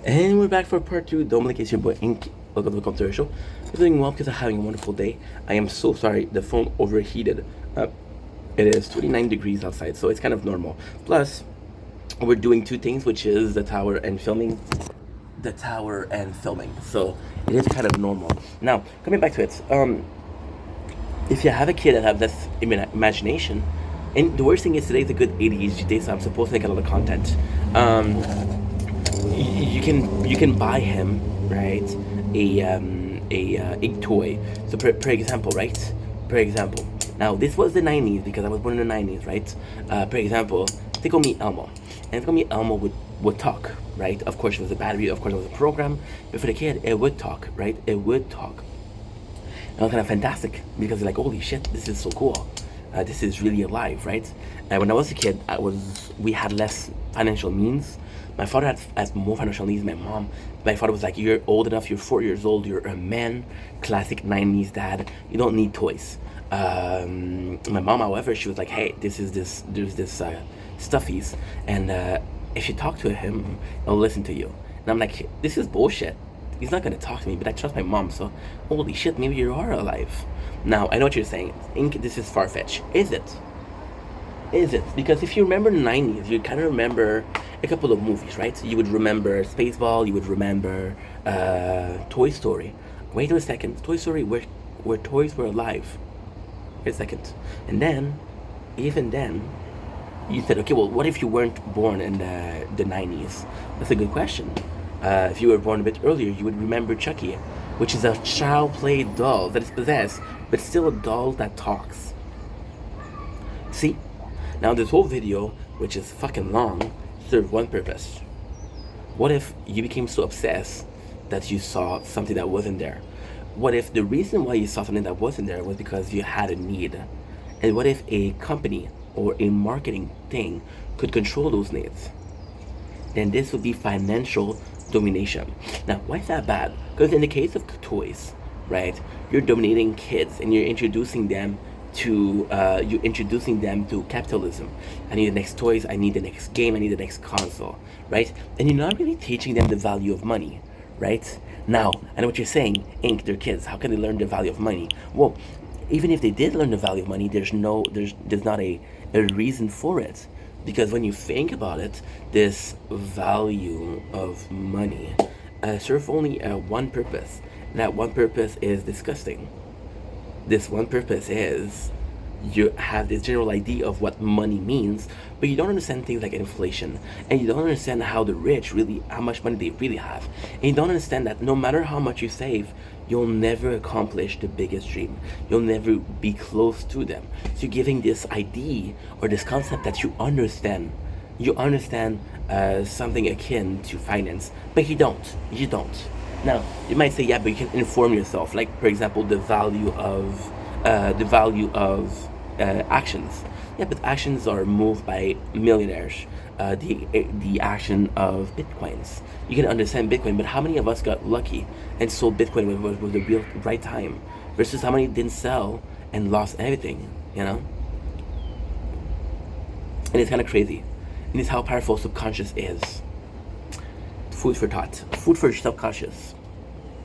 And we're back for part two. Dominic, it's your boy Ink. Welcome to the show. I'm doing well because I'm having a wonderful day. I am so sorry, the phone overheated. It is 29 degrees outside, so it's kind of normal. Plus, we're doing two things, which is the tower and filming. So it is kind of normal. Now, coming back to it, if you have a kid that have this imagination, and the worst thing is today's a good ADHD day, so I'm supposed to make a lot of content. You can buy him, right, a toy. So per example, right, per example, now this was the 90s because I was born in the 90s, right. Per example, Tickle Me Elmo, and Tickle Me Elmo would talk, right. Of course it was a battery, of course it was a program, but for the kid it would talk, right, it would talk. And it was kind of fantastic because like, holy shit, this is so cool. This is really alive, right? And when I was a kid, we had less financial means. My father had more financial needs than my mom. My father was like, "You're old enough. You're 4 years old. You're a man. Classic '90s dad. You don't need toys." My mom, however, she was like, "Hey, there's this stuffies, and if you talk to him, he'll listen to you." And I'm like, "This is bullshit. He's not gonna talk to me." But I trust my mom, so holy shit, maybe you are alive. Now I know what you're saying. Think this is far fetched. Is it? Is it? Because if you remember the 90s, you kind of remember a couple of movies, right? You would remember Spaceball, you would remember Toy Story. Wait a second. Toy Story, where toys were alive. Wait a second. And then, even then, you said, okay, well, what if you weren't born in the 90s? That's a good question. If you were born a bit earlier, you would remember Chucky, which is a child play doll that is possessed, but still a doll that talks. See? Now this whole video, which is fucking long, served one purpose. What if you became so obsessed that you saw something that wasn't there? What if the reason why you saw something that wasn't there was because you had a need? And what if a company or a marketing thing could control those needs? Then this would be financial domination. Now, why is that bad? Because in the case of toys, right, you're dominating kids and you're introducing them to capitalism. I need the next toys, I need the next game, I need the next console, right? And you're not really teaching them the value of money, right? Now, I know what you're saying, Ink, they're kids, how can they learn the value of money? Well, even if they did learn the value of money, there's not a reason for it. Because when you think about it, this value of money serves only one purpose. And that one purpose is disgusting. This one purpose is you have this general idea of what money means, but you don't understand things like inflation, and you don't understand how much money they really have, and you don't understand that no matter how much you save, you'll never accomplish the biggest dream. You'll never be close to them. So you're giving this idea or this concept that you understand. You understand something akin to finance, but you don't. You don't. Now you might say, yeah, but you can inform yourself. Like for example, the value of actions. Yeah, but actions are moved by millionaires. The action of bitcoins. You can understand Bitcoin, but how many of us got lucky and sold Bitcoin with the real right time, versus how many didn't sell and lost everything? You know, and it's kind of crazy. And it's how powerful subconscious is. Food for thought. Food for subconscious.